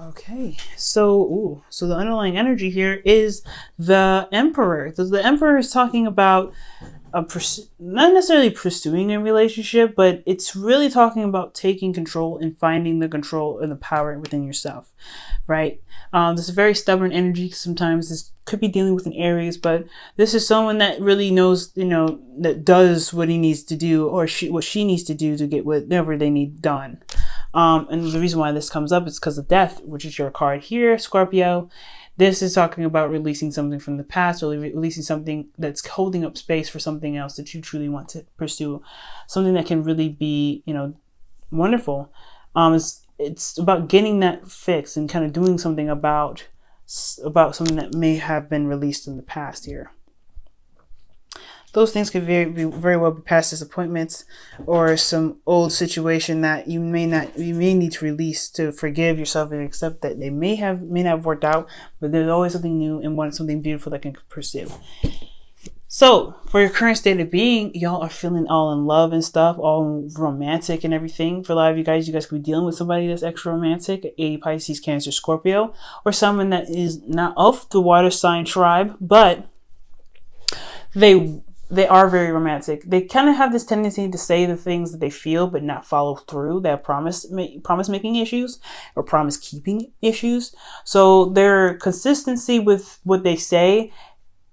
Okay, so the underlying energy here is the Emperor. The Emperor is talking about not necessarily pursuing a relationship, but it's really talking about taking control and finding the control and the power within yourself, right? This is very stubborn energy. Sometimes this could be dealing with an Aries, but this is someone that really knows, that does what he needs to do, or what she needs to do to get whatever they need done. And the reason why this comes up is because of death, which is your card here, Scorpio. This is talking about releasing something from the past, or releasing something that's holding up space for something else that you truly want to pursue. Something that can really be, wonderful. It's about getting that fixed and kind of doing something about something that may have been released in the past here. Those things could very well be past disappointments or some old situation that you may need to release to forgive yourself and accept that they may not have worked out, but there's always something new and something beautiful that can pursue. So for your current state of being, y'all are feeling all in love and stuff, all romantic and everything. For a lot of you guys could be dealing with somebody that's extra romantic, a Pisces, Cancer, Scorpio, or someone that is not of the water sign tribe, but they are very romantic. They kind of have this tendency to say the things that they feel, but not follow through. They have promise making issues or promise keeping issues. So their consistency with what they say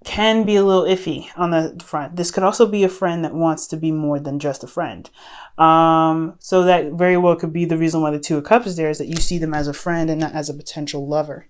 can be a little iffy on the front. This could also be a friend that wants to be more than just a friend. So that very well could be the reason why the Two of Cups is there, is that you see them as a friend and not as a potential lover.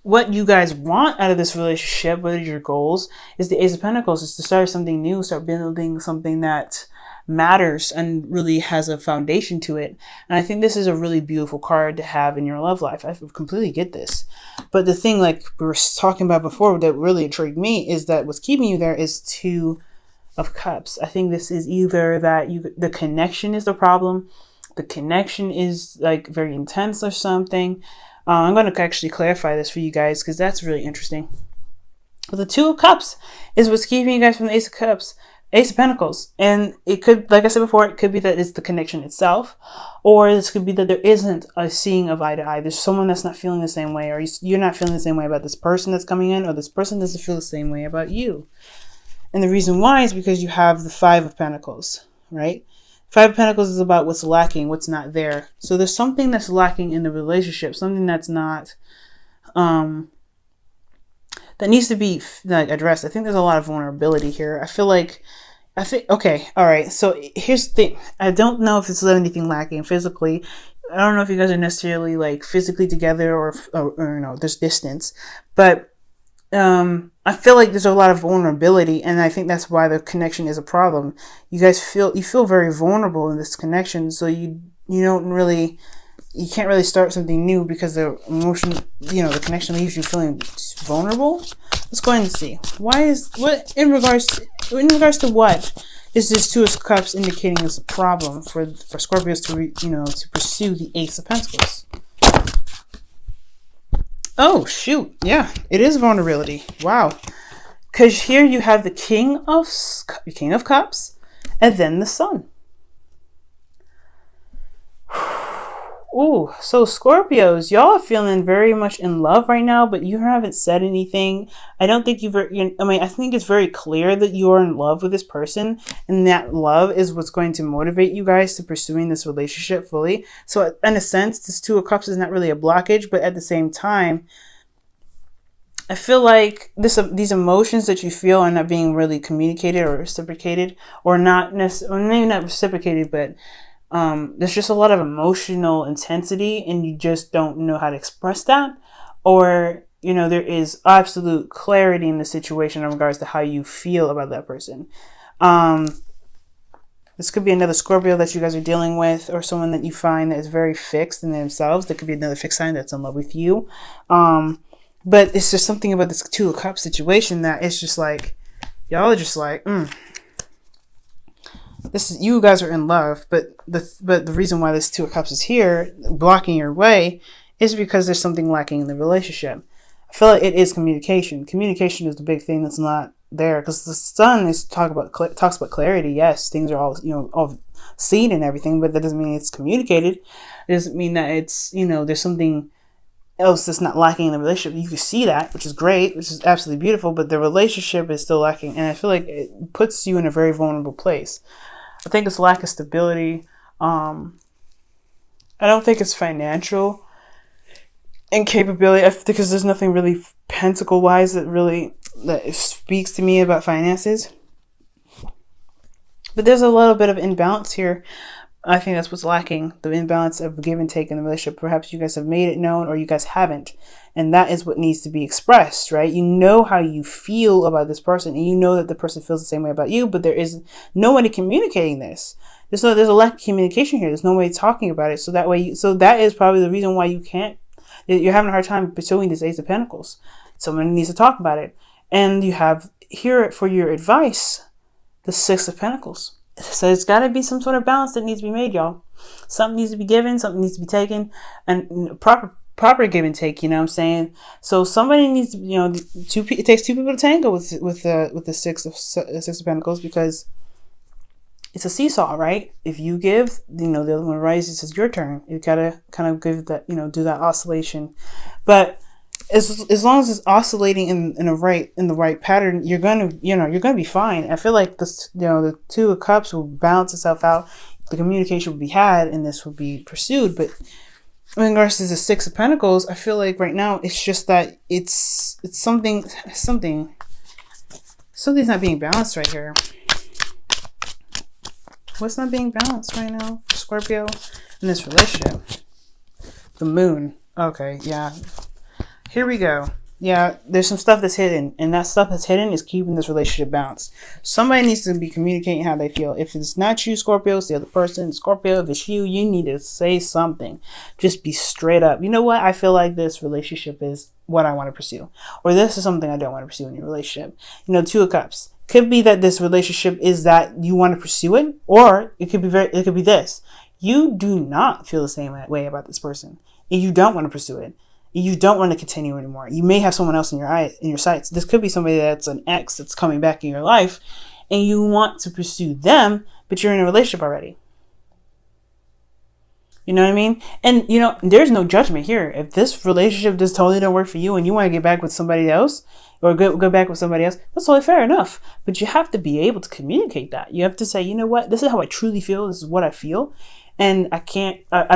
What you guys want out of this relationship, what are your goals, is the Ace of Pentacles, is to start something new, start building something that matters and really has a foundation to it. And I think this is a really beautiful card to have in your love life. I completely get this. But the thing, like we were talking about before, that really intrigued me is that what's keeping you there is Two of Cups. I think this is either that the connection is the problem, the connection is like very intense or something. I'm going to actually clarify this for you guys because that's really interesting. But the Two of Cups is what's keeping you guys from the Ace of Pentacles. And it could, like I said before, it could be that it's the connection itself, or this could be that there isn't a seeing of eye to eye. There's someone that's not feeling the same way, or you're not feeling the same way about this person that's coming in, or this person doesn't feel the same way about you. And the reason why is because you have the Five of Pentacles, right? Five of Pentacles is about what's lacking, what's not there. So there's something that's lacking in the relationship, something that's not, that needs to be addressed. I think there's a lot of vulnerability here. Okay, all right. So here's the thing. I don't know if it's anything lacking physically. I don't know if you guys are necessarily like physically together or there's distance, but I feel like there's a lot of vulnerability, and I think that's why the connection is a problem. You feel very vulnerable in this connection, so you can't really start something new because the emotion, the connection leaves you feeling vulnerable. Let's go ahead and see. In regards to what is this Two of Cups indicating is a problem for Scorpios to pursue the Ace of Pentacles? Oh, shoot. Yeah, it is vulnerability. Wow. Because here you have the King of Cups and then the Sun. Ooh, so Scorpios, y'all are feeling very much in love right now, but you haven't said anything. I don't think I think it's very clear that you are in love with this person, and that love is what's going to motivate you guys to pursuing this relationship fully. So in a sense, this Two of Cups is not really a blockage, but at the same time, I feel like these emotions that you feel are not being really communicated or reciprocated, or maybe not reciprocated, but there's just a lot of emotional intensity and you just don't know how to express that, or there is absolute clarity in the situation in regards to how you feel about that person. This could be another Scorpio that you guys are dealing with, or someone that you find that is very fixed in themselves. There could be another fixed sign that's in love with you. But it's just something about this Two of Cups situation that it's just like, y'all are just like, you guys are in love, but the reason why this Two of Cups is here blocking your way is because there's something lacking in the relationship. I feel like it is communication. Communication is the big thing that's not there, because the Sun talks about clarity. Yes, things are all seen and everything, but that doesn't mean it's communicated. It doesn't mean that it's, there's something else that's not lacking in the relationship. You can see that, which is great, which is absolutely beautiful, but the relationship is still lacking. And I feel like it puts you in a very vulnerable place. I think it's lack of stability. I don't think it's financial incapability, because there's nothing really pentacle wise that speaks to me about finances. But there's a little bit of imbalance here. I think that's what's lacking, the imbalance of give and take in the relationship. Perhaps you guys have made it known or you guys haven't. And that is what needs to be expressed, right? You know how you feel about this person, and you know that the person feels the same way about you, but there is nobody communicating this. There's a lack of communication here. There's nobody talking about it. So that is probably the reason why you're having a hard time pursuing this Ace of Pentacles. Someone needs to talk about it. And you have here for your advice, the Six of Pentacles. So it's got to be some sort of balance that needs to be made, y'all. Something needs to be given, something needs to be taken, and proper give and take. You know what I'm saying? So somebody needs to, it takes two people to tango with the Six of Pentacles, because it's a seesaw, right? If you give, the other one rises. It's your turn. You gotta kind of give that, do that oscillation. But as long as it's oscillating in the right pattern, you're gonna be fine. I feel like this, the Two of Cups will balance itself out. The communication will be had, and this will be pursued. But in regards to the Six of Pentacles, I feel like right now it's just that it's something's not being balanced right here. What's not being balanced right now for Scorpio in this relationship? The Moon. Okay, yeah. Here we go. Yeah, there's some stuff that's hidden, and that stuff that's hidden is keeping this relationship balanced. Somebody needs to be communicating how they feel. If it's not you, Scorpio, it's the other person. Scorpio, if it's you, you need to say something. Just be straight up. You know what? I feel like this relationship is what I want to pursue, or this is something I don't want to pursue in your relationship. Two of Cups. Could be that this relationship is that you want to pursue it, or it could be this. You do not feel the same way about this person, and you don't want to pursue it. You don't want to continue anymore. You may have someone else in your sights. This could be somebody that's an ex that's coming back in your life, and you want to pursue them, but you're in a relationship already. You know what I mean? And there's no judgment here. If this relationship just totally don't work for you, and you want to get back with somebody else, or go back with somebody else, that's totally fair enough. But you have to be able to communicate that. You have to say, you know what? This is how I truly feel. This is what I feel. And I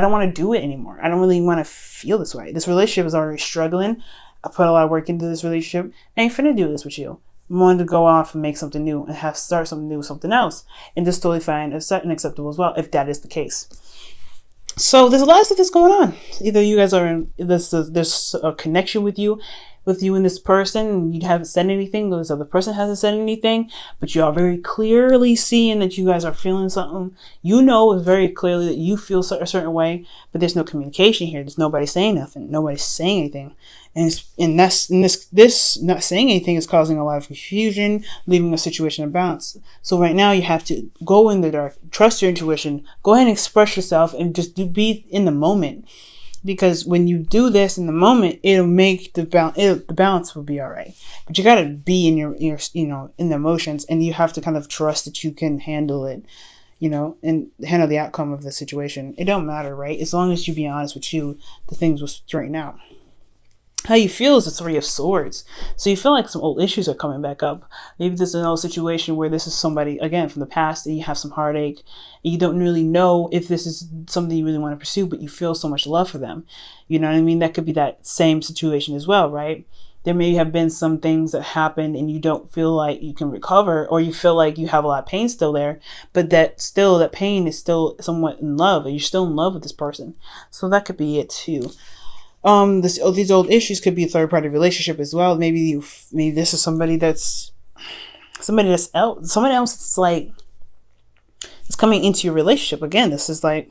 don't want to do it anymore. I don't really want to feel this way. This relationship is already struggling. I put a lot of work into this relationship. I ain't finna do this with you. I'm wanting to go off and make something new and start something new with something else. And that's totally fine and acceptable as well, if that is the case. So there's a lot of stuff that's going on. Either you guys are there's a connection with you and this person, and you haven't said anything, this other person hasn't said anything, but you are very clearly seeing that you guys are feeling something. You know very clearly that you feel a certain way, but there's no communication here. There's nobody saying nothing. Nobody's saying anything. And this not saying anything is causing a lot of confusion, leaving a situation unbalanced. So right now you have to go in the dark, trust your intuition, go ahead and express yourself, and just be in the moment. Because when you do this in the moment, it'll make the balance will be all right. But you got to be in your in the emotions, and you have to kind of trust that you can handle it, and handle the outcome of the situation. It don't matter, right? As long as you be honest with you, the things will straighten out. How you feel is the Three of Swords. So you feel like some old issues are coming back up. Maybe there's an old situation where this is somebody, again, from the past, and you have some heartache. And you don't really know if this is something you really want to pursue, but you feel so much love for them. You know what I mean? That could be that same situation as well, right? There may have been some things that happened and you don't feel like you can recover, or you feel like you have a lot of pain still there, but that pain is still somewhat in love, and you're still in love with this person. So that could be it too. These old issues could be a third party relationship as well. Maybe this is somebody else. Someone else that's like, it's coming into your relationship. Again, this is very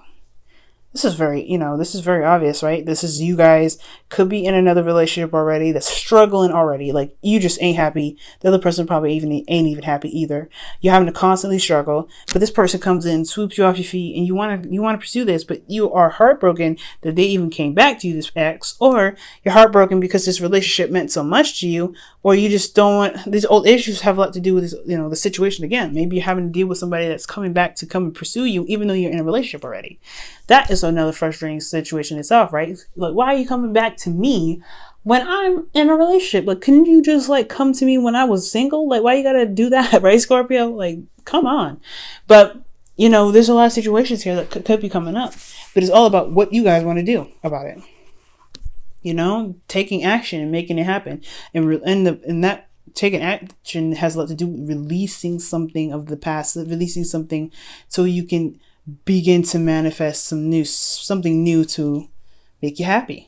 obvious, right? This is you guys could be in another relationship already that's struggling already. Like, you just ain't happy. The other person probably ain't even happy either. You're having to constantly struggle, but this person comes in, swoops you off your feet, and you want to pursue this, but you are heartbroken that they even came back to you, this ex, or you're heartbroken because this relationship meant so much to you, or you just don't want, these old issues have a lot to do with this, the situation again. Maybe you're having to deal with somebody that's coming back to come and pursue you, even though you're in a relationship already. That is another frustrating situation itself, right? Like, why are you coming back to me when I'm in a relationship? Like, couldn't you just like come to me when I was single? Like, why you gotta do that, right, Scorpio? Like, come on. But, there's a lot of situations here that could be coming up, but it's all about what you guys want to do about it. Taking action and making it happen. And that taking action has a lot to do with releasing something of the past, releasing something so you can begin to manifest something new to make you happy.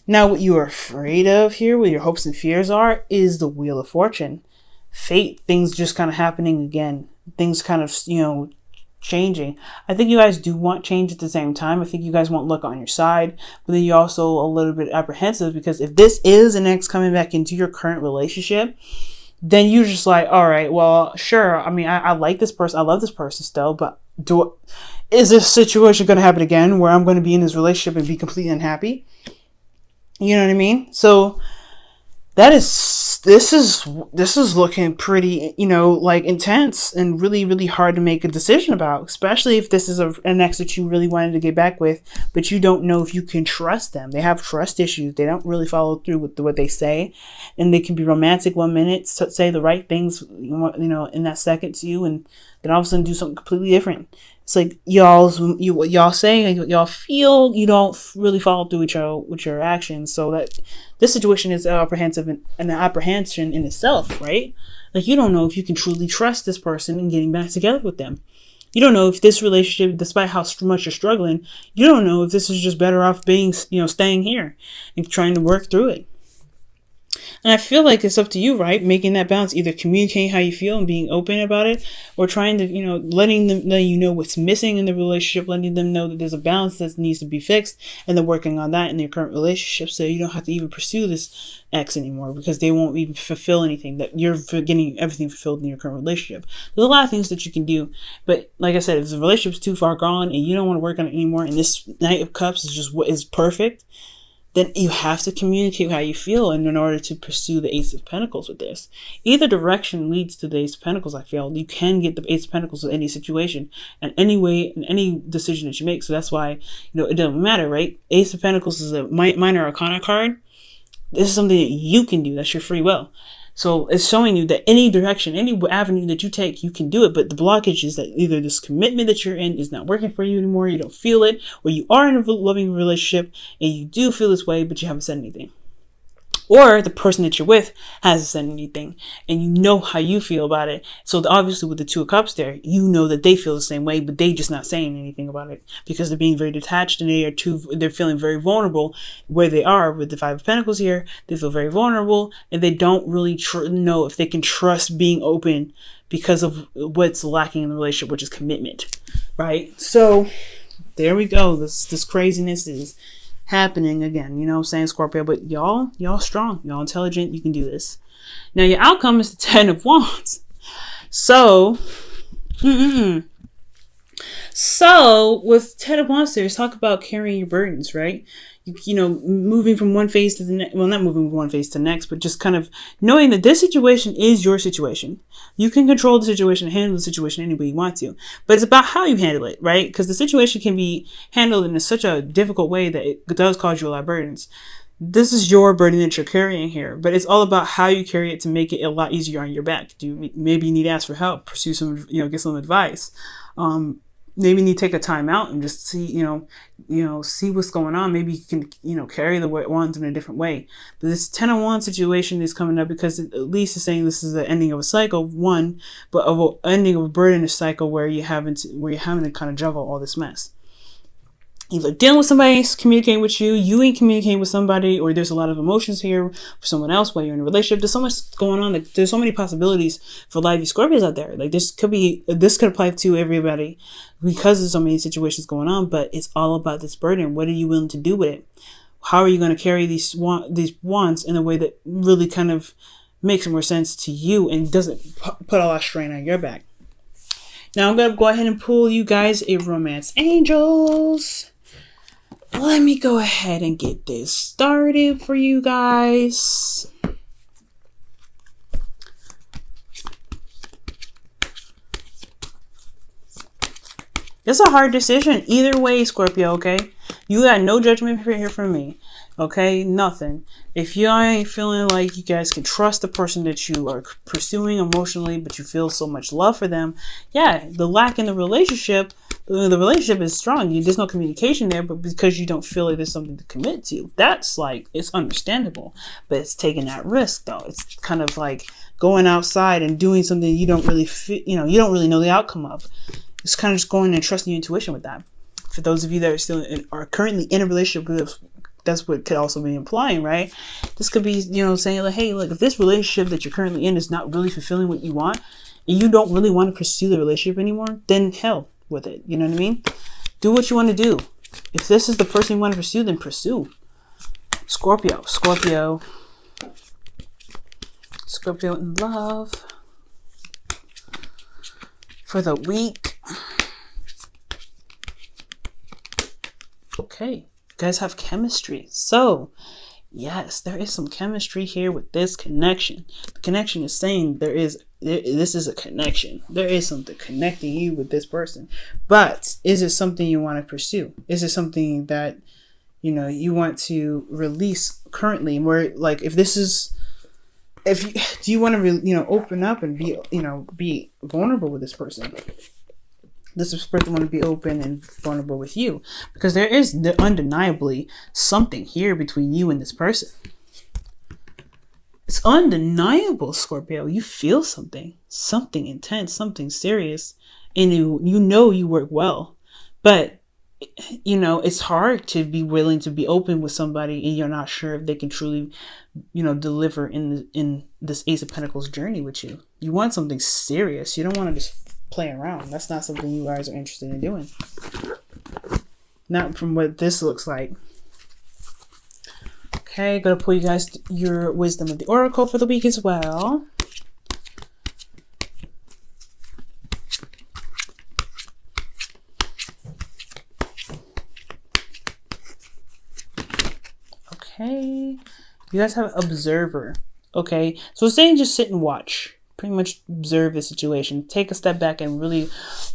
Now, what you are afraid of here, what your hopes and fears are, is the Wheel of Fortune. Fate, things just kind of happening again. Things kind of, changing. I think you guys do want change at the same time. I think you guys want luck on your side, but then you're also a little bit apprehensive, because if this is an ex coming back into your current relationship, then you're just like, all right, well, sure. I mean, I like this person. I love this person still, but is this situation going to happen again where I'm going to be in this relationship and be completely unhappy? You know what I mean? So this is looking pretty, like intense and really, really hard to make a decision about, especially if this is an ex that you really wanted to get back with, but you don't know if you can trust them. They have trust issues. They don't really follow through with what they say, and they can be romantic one minute, say the right things, in that second to you, and then all of a sudden do something completely different. It's like what y'all say and what y'all feel, you don't really follow through with your actions. So that this situation is apprehensive and an apprehension in itself, right? Like, you don't know if you can truly trust this person and getting back together with them. You don't know if this relationship, despite how much you're struggling, you don't know if this is just better off being, staying here and trying to work through it. And I feel like it's up to you, right? Making that balance, either communicating how you feel and being open about it, or trying to, letting you know what's missing in the relationship, letting them know that there's a balance that needs to be fixed, and then working on that in your current relationship, so you don't have to even pursue this ex anymore, because they won't even fulfill anything that you're getting everything fulfilled in your current relationship. There's a lot of things that you can do, but like I said, if the relationship's too far gone and you don't want to work on it anymore, and this Knight of Cups is just what is perfect, then you have to communicate how you feel in order to pursue the Ace of Pentacles with this. Either direction leads to the Ace of Pentacles, I feel. You can get the Ace of Pentacles in any situation and any way, in any decision that you make. So that's why, it doesn't matter, right? Ace of Pentacles is a minor arcana card. This is something that you can do. That's your free will. So it's showing you that any direction, any avenue that you take, you can do it. But the blockage is that either this commitment that you're in is not working for you anymore, you don't feel it, or you are in a loving relationship and you do feel this way, but you haven't said anything. Or the person that you're with hasn't said anything, and you know how you feel about it. So obviously with the Two of Cups there, you know that they feel the same way, but they just not saying anything about it because they're being very detached, and they're feeling very vulnerable where they are. With the Five of Pentacles here, they feel very vulnerable, and they don't really know if they can trust being open because of what's lacking in the relationship, which is commitment, right? So there we go. This craziness is happening again, you know what I'm saying, Scorpio? But y'all strong, y'all intelligent, you can do this. Now your outcome is the Ten of Wands. So with Ten of Wands there's talk about carrying your burdens, right? Moving from one phase to the next. Well, not moving from one phase to the next, but just kind of knowing that this situation is your situation. You can control the situation and handle the situation any way you want to. But it's about how you handle it, right? Because the situation can be handled in such a difficult way that it does cause you a lot of burdens. This is your burden that you're carrying here, but it's all about how you carry it to make it a lot easier on your back. Maybe you need to ask for help, pursue some, get some advice. Maybe you need to take a time out and just see, see what's going on. Maybe you can, carry the wands in a different way. But this Ten of Wands situation is coming up because at least it's saying this is the ending of a cycle, one, but of an ending of a burden cycle where you're having to kind of juggle all this mess. Either dealing with somebody communicating with you, you ain't communicating with somebody, or there's a lot of emotions here for someone else while you're in a relationship. There's so much going on. There's so many possibilities for a lot of you Scorpios out there. Like this could apply to everybody because there's so many situations going on, but it's all about this burden. What are you willing to do with it? How are you going to carry these wands in a way that really kind of makes more sense to you and doesn't put a lot of strain on your back? Now I'm going to go ahead and pull you guys a Romance Angels. Let me go ahead and get this started for you guys. It's a hard decision. Either way, Scorpio, okay? You got no judgment here from me. Okay? Nothing. If you ain't feeling like you guys can trust the person that you are pursuing emotionally, but you feel so much love for them, yeah, the lack in the relationship is strong. There's no communication there, but because you don't feel like there's something to commit to, that's like, it's understandable. But it's taking that risk, though. It's kind of like going outside and doing something you don't really you don't really know the outcome of. It's kind of just going and trusting your intuition with that. For those of you that are still are currently in a relationship, that's what could also be implying, right? This could be, saying like, hey, look, if this relationship that you're currently in is not really fulfilling what you want, and you don't really want to pursue the relationship anymore, then hell with it. You know what I mean? Do what you want to do. If this is the person you want to pursue, then pursue. Scorpio in love for the week. Okay, you guys have chemistry. So, yes, there is some chemistry here with this connection. The connection is saying this is a connection. There is something connecting you with this person. But is it something you want to pursue? Is it something that, you want to release currently? Where, like, do you want to, open up and be vulnerable with this person? Does this person want to be open and vulnerable with you? Because there is undeniably something here between you and this person. It's undeniable, Scorpio. You feel something intense, something serious, and you work well. But, it's hard to be willing to be open with somebody and you're not sure if they can truly, deliver in this Ace of Pentacles journey with you. You want something serious. You don't want to just play around. That's not something you guys are interested in doing. Not from what this looks like. Okay, gonna pull you guys your wisdom of the oracle for the week as well. Okay, you guys have observer. Okay, so it's saying just sit and watch. Pretty much observe the situation. Take a step back and really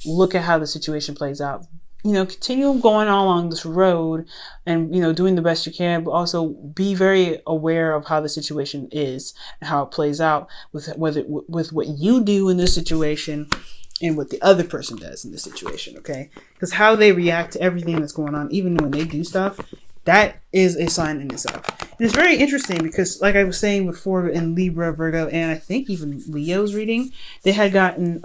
look at how the situation plays out. Continue going along this road and, doing the best you can, but also be very aware of how the situation is and how it plays out with what you do in this situation and what the other person does in this situation, okay? Because how they react to everything that's going on, even when they do stuff, that is a sign in itself. And it's very interesting because, like I was saying before, in Libra, Virgo, and I think even Leo's reading, they had gotten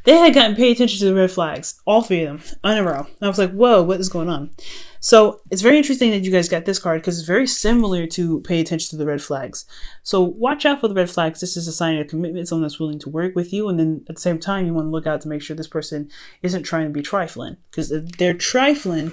pay attention to the red flags, all three of them in a row. And I was like, whoa, what is going on? So it's very interesting that you guys got this card because it's very similar to pay attention to the red flags. So watch out for the red flags. This is a sign of commitment, someone that's willing to work with you. And then at the same time, you want to look out to make sure this person isn't trying to be trifling, because if they're trifling,